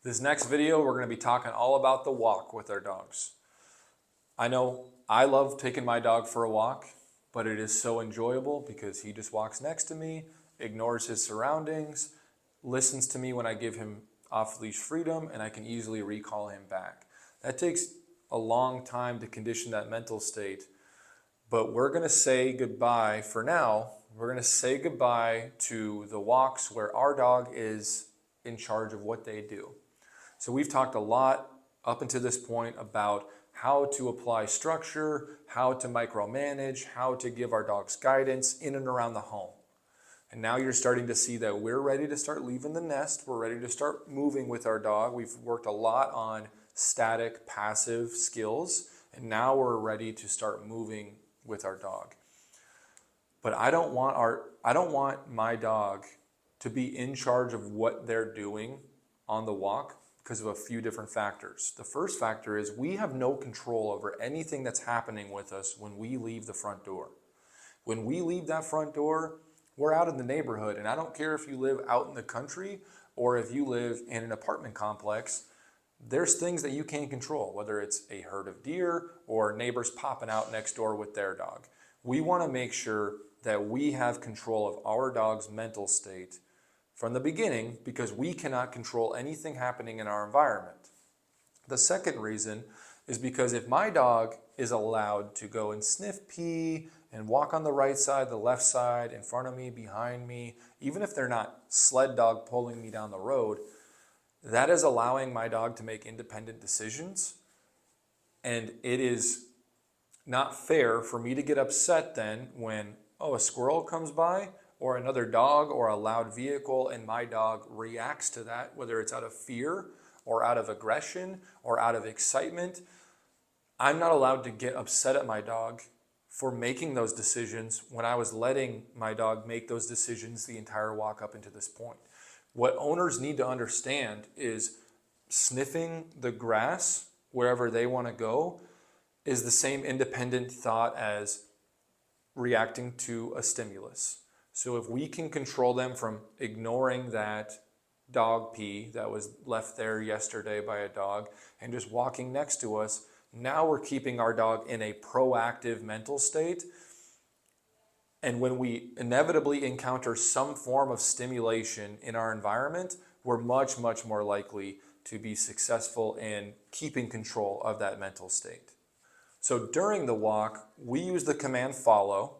This next video, we're going to be talking all about the walk with our dogs. I know I love taking my dog for a walk, but it is so enjoyable because he just walks next to me, ignores his surroundings, listens to me when I give him off-leash freedom, and I can easily recall him back. That takes a long time to condition that mental state, but we're going to say goodbye for now. We're going to say goodbye to the walks where our dog is in charge of what they do. So we've talked a lot up until this point about how to apply structure, how to micromanage, how to give our dogs guidance in and around the home. And now you're starting to see that we're ready to start leaving the nest. We're ready to start moving with our dog. We've worked a lot on static, passive skills, and now we're ready to start moving with our dog. But I don't want my dog to be in charge of what they're doing on the walk because of a few different factors. The first factor is we have no control over anything that's happening with us when we leave the front door. When we leave that front door, we're out in the neighborhood, and I don't care if you live out in the country or if you live in an apartment complex, there's things that you can't control, whether it's a herd of deer or neighbors popping out next door with their dog. We want to make sure that we have control of our dog's mental state from the beginning because we cannot control anything happening in our environment. The second reason is because if my dog is allowed to go and sniff pee and walk on the right side, the left side, in front of me, behind me, even if they're not sled dog pulling me down the road, that is allowing my dog to make independent decisions. And it is not fair for me to get upset then when, a squirrel comes by or another dog or a loud vehicle and my dog reacts to that, whether it's out of fear or out of aggression or out of excitement. I'm not allowed to get upset at my dog for making those decisions when I was letting my dog make those decisions the entire walk up into this point. What owners need to understand is sniffing the grass wherever they want to go is the same independent thought as reacting to a stimulus. So if we can control them from ignoring that dog pee that was left there yesterday by a dog and just walking next to us, now we're keeping our dog in a proactive mental state. And when we inevitably encounter some form of stimulation in our environment, we're much, much more likely to be successful in keeping control of that mental state. So during the walk, we use the command follow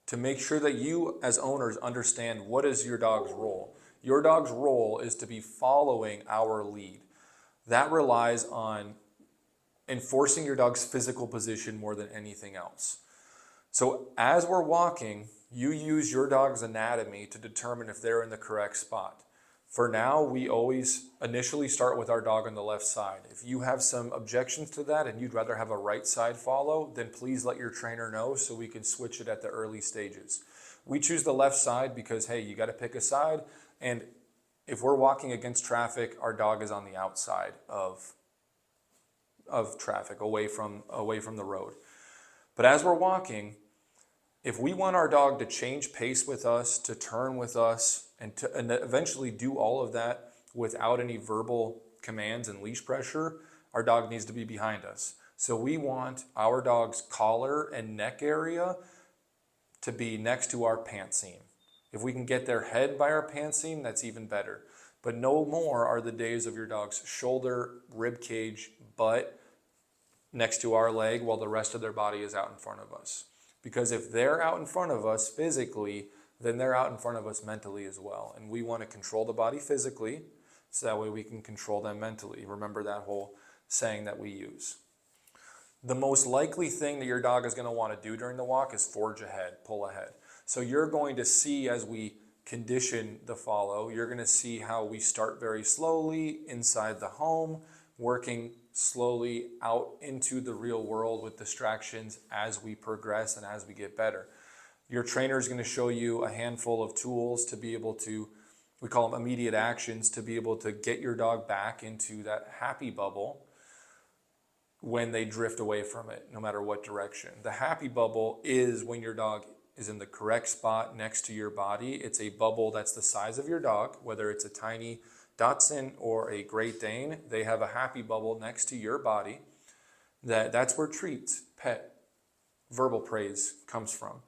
to make sure that you as owners understand what is your dog's role. Your dog's role is to be following our lead. That relies on enforcing your dog's physical position more than anything else. So as we're walking, you use your dog's anatomy to determine if they're in the correct spot. For now, we always initially start with our dog on the left side. If you have some objections to that and you'd rather have a right side follow, then please let your trainer know so we can switch it at the early stages. We choose the left side because, hey, you got to pick a side. And if we're walking against traffic, our dog is on the outside of traffic, away from the road. But as we're walking, if we want our dog to change pace with us, to turn with us, and eventually do all of that without any verbal commands and leash pressure, our dog needs to be behind us. So we want our dog's collar and neck area to be next to our pant seam. If we can get their head by our pant seam, that's even better. But no more are the days of your dog's shoulder, rib cage, butt next to our leg while the rest of their body is out in front of us. Because if they're out in front of us physically, then they're out in front of us mentally as well. And we want to control the body physically so that way we can control them mentally. Remember that whole saying that we use. The most likely thing that your dog is going to want to do during the walk is forge ahead, pull ahead. So you're going to see as we condition the follow, you're going to see how we start very slowly inside the home, working slowly out into the real world with distractions as we progress and as we get better. Your trainer is going to show you a handful of tools to be able to, we call them immediate actions, to be able to get your dog back into that happy bubble when they drift away from it, no matter what direction. The happy bubble is when your dog is in the correct spot next to your body. It's a bubble that's the size of your dog, whether it's a tiny Dachshund or a Great Dane, they have a happy bubble next to your body. That's where treats, pet, verbal praise comes from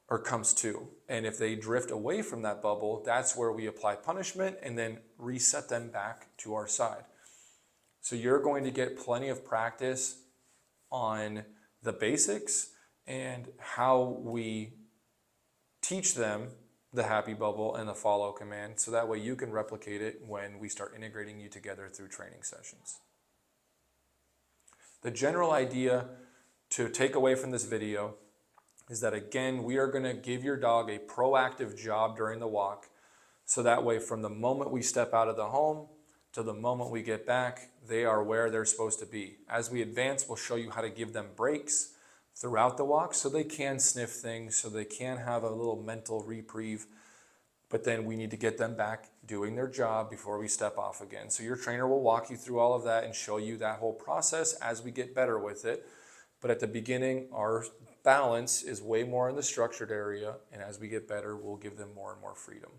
or comes to. And if they drift away from that bubble, that's where we apply punishment and then reset them back to our side. So you're going to get plenty of practice on the basics and how we teach them the happy bubble and the follow command, so that way you can replicate it when we start integrating you together through training sessions. The general idea to take away from this video is that, again, we are going to give your dog a proactive job during the walk, so that way from the moment we step out of the home to the moment we get back, they are where they're supposed to be. As we advance, we'll show you how to give them breaks throughout the walk so they can sniff things, so they can have a little mental reprieve, but then we need to get them back doing their job before we step off again. So your trainer will walk you through all of that and show you that whole process as we get better with it. But at the beginning, our balance is way more in the structured area, and as we get better, we'll give them more and more freedom.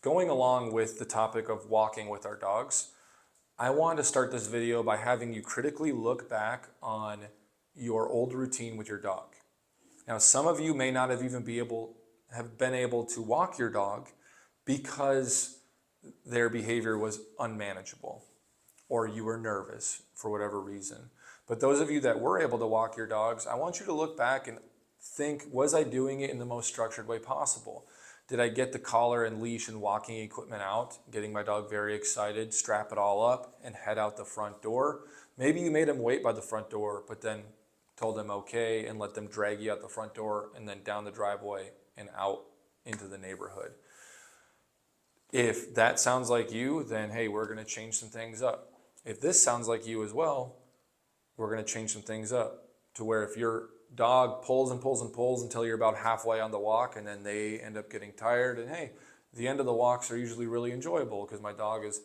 Going along with the topic of walking with our dogs, I want to start this video by having you critically look back on your old routine with your dog. Now, some of you may not have even been able to walk your dog because their behavior was unmanageable or you were nervous for whatever reason. But those of you that were able to walk your dogs, I want you to look back and think, was I doing it in the most structured way possible? Did I get the collar and leash and walking equipment out, getting my dog very excited, strap it all up, and head out the front door? Maybe you made him wait by the front door, but then told them okay and let them drag you out the front door and then down the driveway and out into the neighborhood. If that sounds like you, then hey, we're going to change some things up. If this sounds like you as well, we're going to change some things up to where if your dog pulls and pulls and pulls until you're about halfway on the walk and then they end up getting tired, and hey, the end of the walks are usually really enjoyable because my dog has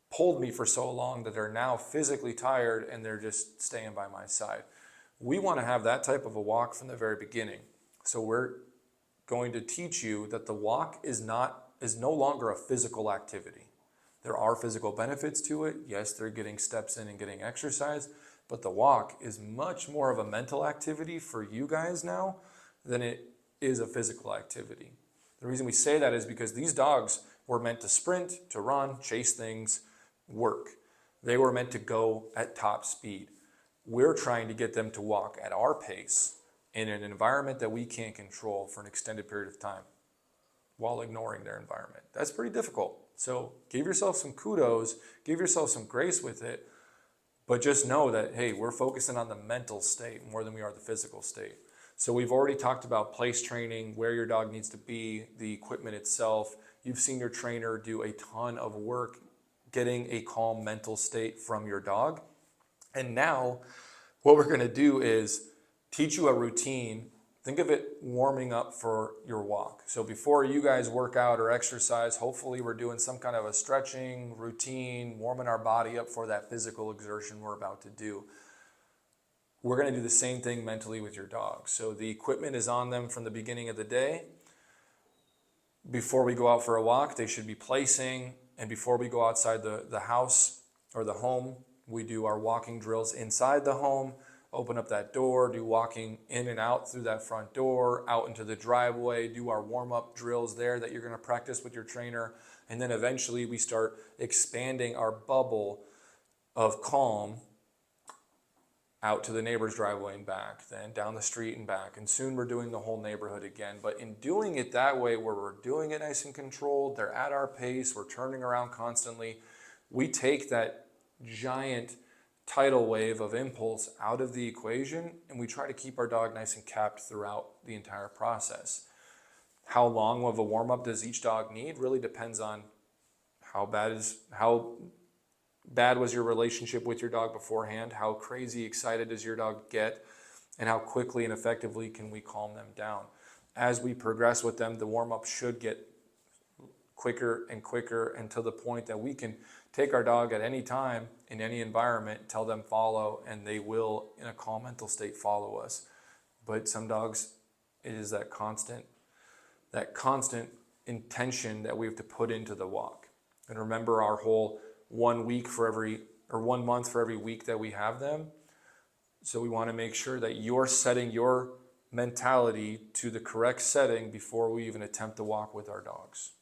pulled me for so long that they're now physically tired and they're just staying by my side. We want to have that type of a walk from the very beginning. So we're going to teach you that the walk is no longer a physical activity. There are physical benefits to it. Yes, they're getting steps in and getting exercise, but the walk is much more of a mental activity for you guys now than it is a physical activity. The reason we say that is because these dogs were meant to sprint, to run, chase things, work. They were meant to go at top speed. We're trying to get them to walk at our pace in an environment that we can't control for an extended period of time while ignoring their environment. That's pretty difficult. So give yourself some kudos, give yourself some grace with it, but just know that, hey, we're focusing on the mental state more than we are the physical state. So we've already talked about place training, where your dog needs to be, the equipment itself. You've seen your trainer do a ton of work getting a calm mental state from your dog. And now what we're going to do is teach you a routine. Think of it warming up for your walk. So before you guys work out or exercise, hopefully we're doing some kind of a stretching routine, warming our body up for that physical exertion we're about to do. We're going to do the same thing mentally with your dog. So the equipment is on them from the beginning of the day. Before we go out for a walk, they should be placing. And before we go outside the house or the home, we do our walking drills inside the home, open up that door, do walking in and out through that front door, out into the driveway, do our warm-up drills there that you're going to practice with your trainer. And then eventually we start expanding our bubble of calm out to the neighbor's driveway and back, then down the street and back. And soon we're doing the whole neighborhood again. But in doing it that way, where we're doing it nice and controlled, they're at our pace, we're turning around constantly, we take that giant tidal wave of impulse out of the equation, and we try to keep our dog nice and capped throughout the entire process. How long of a warm-up does each dog need really depends on how bad was your relationship with your dog beforehand, how crazy excited does your dog get, and how quickly and effectively can we calm them down. As we progress with them, the warm-up should get quicker and quicker until the point that we can take our dog at any time in any environment, tell them follow, and they will, in a calm mental state, follow us. But some dogs, it is that constant intention that we have to put into the walk. And remember our whole 1 week for every, or 1 month for every week that we have them. So we want to make sure that you're setting your mentality to the correct setting before we even attempt to walk with our dogs.